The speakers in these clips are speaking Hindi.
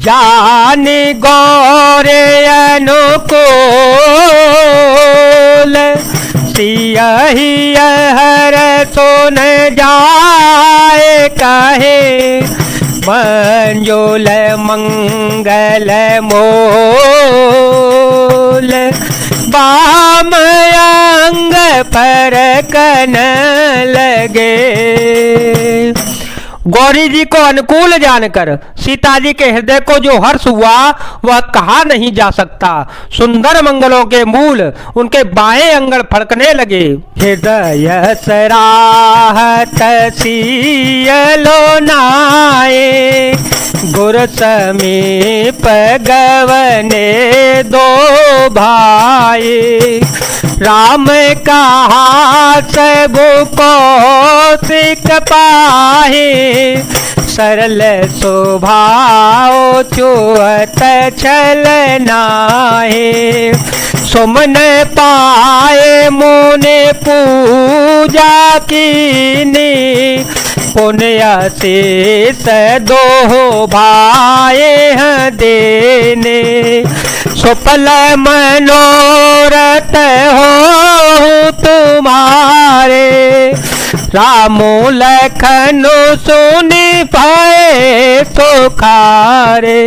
जान गौरे अनुकूल, सियहि हर सुन जाए कहे, मंजुल मंगल मूल, वाम अंग पर कन लगे। गौरी जी को अनुकूल जानकर सीता जी के हृदय को जो हर्ष हुआ वह कहा नहीं जा सकता। सुंदर मंगलों के मूल उनके बाएं अंगड़ फड़कने लगे। हृदय सराहत सियलो नाए, गुर समीप गवने दो भाई, राम कहा सब कौशिक पाहे, सरल स्वभाव चुअत छल नाहे, सुमन पाए मोने पूजा कीनी, पुण्य शेष दो भाए देने, सुफल मनोरथ हो तुम्हारे, रामो लखन सुनि पाए सुखारे।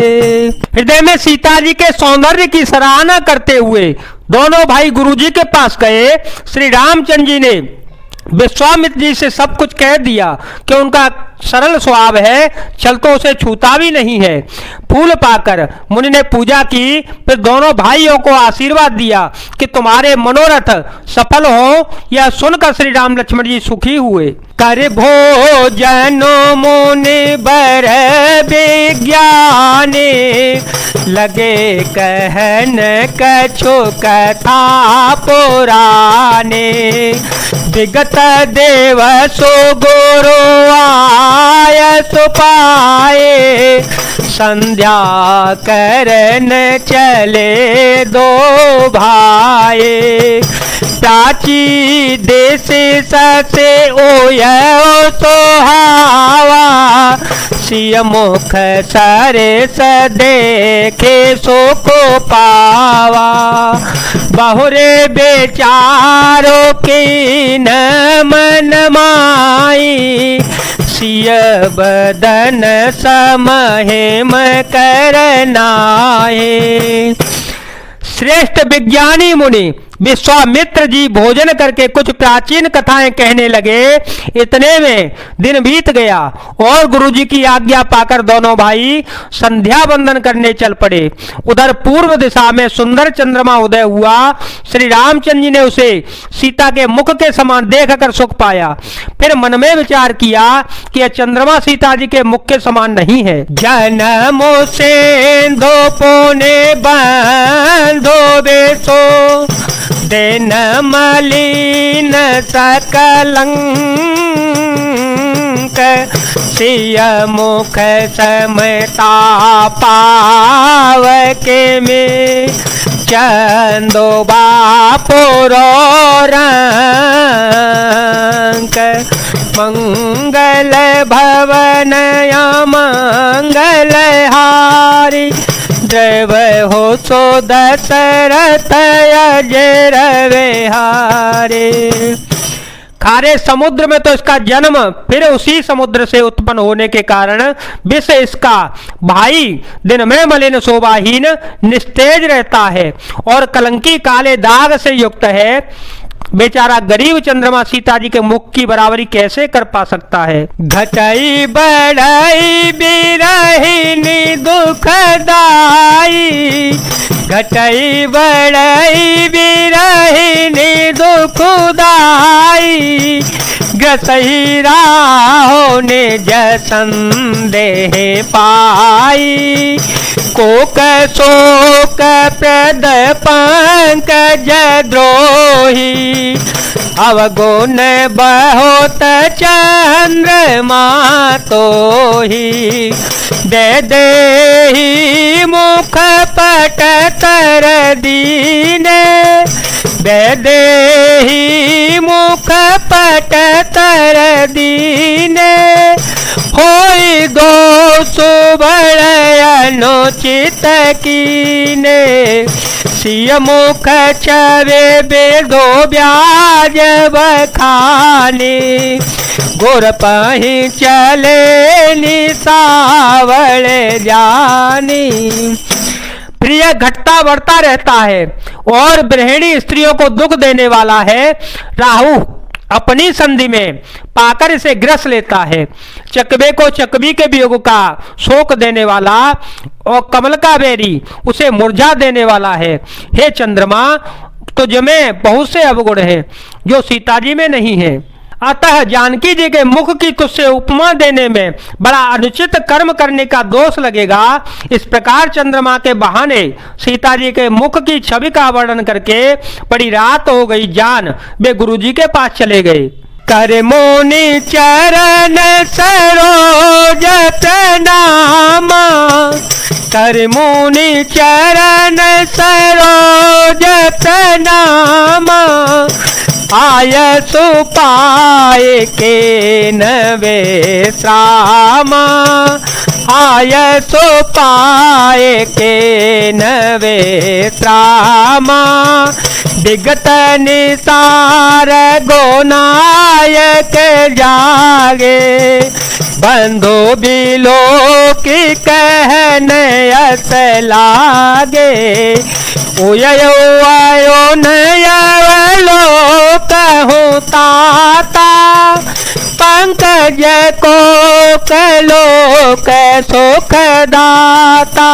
हृदय में सीता जी के सौंदर्य की सराहना करते हुए दोनों भाई गुरुजी के पास गए। श्री रामचंद्र जी ने विश्वामित्र जी से सब कुछ कह दिया कि उनका सरल स्वभाव है, चल तो उसे छूता भी नहीं है। फूल पाकर मुनि ने पूजा की, फिर दोनों भाइयों को आशीर्वाद दिया कि तुम्हारे मनोरथ सफल हो। यह सुनकर श्री राम लक्ष्मण जी सुखी हुए। कर भोजन मुनि बर विज्ञाने, लगे कहन कछु कथा पुराने, विगत देव सो गुरु आय सुपाए, संध्या करन चले दो भाई, प्राची देश ससे ओय सोहावा, सिय मुख सरे देखे सो को पावा, बहुरे बेचारो की न मन माई, सिय बदन समहेम करनाए। श्रेष्ठ विज्ञानी मुनि विश्वामित्र जी भोजन करके कुछ प्राचीन कथाएं कहने लगे। इतने में दिन बीत गया और गुरुजी की आज्ञा पाकर दोनों भाई संध्या वंदन करने चल पड़े। उधर पूर्व दिशा में सुंदर चंद्रमा उदय हुआ। श्री रामचंद्र जी ने उसे सीता के मुख के समान देखकर सुख पाया। फिर मन में विचार किया कि यह चंद्रमा सीता जी के मुख के समान नहीं है। जन्मो सेंधो पोने बंधो बेसो, दिन मलिन सकलंक, सिय मुख समता पावके में, चंदो बापुरो रंक, मंगल भवन मंगल हारी, द्रव हो सो दशरथ अजर विहारे। खारे समुद्र में तो इसका जन्म फिर उसी समुद्र से उत्पन्न होने के कारण विष इसका भाई दिन में मलिन शोभाहीन निस्तेज रहता है और कलंकी काले दाग से युक्त है। बेचारा गरीब चंद्रमा सीता जी के मुख की बराबरी कैसे कर पा सकता है। घटई बढ़ई बिरहिनी दुखदाई, घटई बढ़ई बिरहिनी दुखदाई, ग्रसही राहो निज संदेह पाई, कोक शोक प्रद पंकज द्रोही, अवगुण बहुत चंद्रमा तोही, दे देहि मुख पट तर दीने, दे देहि मुख पट तर दीने, होय कोई दोष बड़ अनुचित कीने, सिय मुख छवे बेदो ब्याज बखानी, गुर पही चले निसावल जानी। प्रिय घटता बढ़ता रहता है और गृहिणी स्त्रियों को दुख देने वाला है। राहु अपनी संधि में पाकर इसे ग्रस लेता है। चकबे को चकबी के वियोग का शोक देने वाला और कमल का बेरी उसे मुरझा देने वाला है। हे चंद्रमा, तुझ में बहुत से अवगुण हैं जो सीता जी में नहीं है। अतः जानकी जी के मुख की तुझसे उपमा देने में बड़ा अनुचित कर्म करने का दोष लगेगा। इस प्रकार चंद्रमा के बहाने सीता जी के मुख की छवि का वर्णन करके बड़ी रात हो गई जान वे गुरु जी के पास चले गए। कर मोनि चरण सरोज प्रणामा, कर मोनि चरण सरोज प्रणामा, आय सुपाय के नवे श्रामा, आय सुपाय के नवे श्रामा, विगत निसार गोनायक जागे, बंधु बिलो की कहन यस लागे, उयो आयो नयवलो कहूँ ताता, पंकज को कलो क सुख दाता।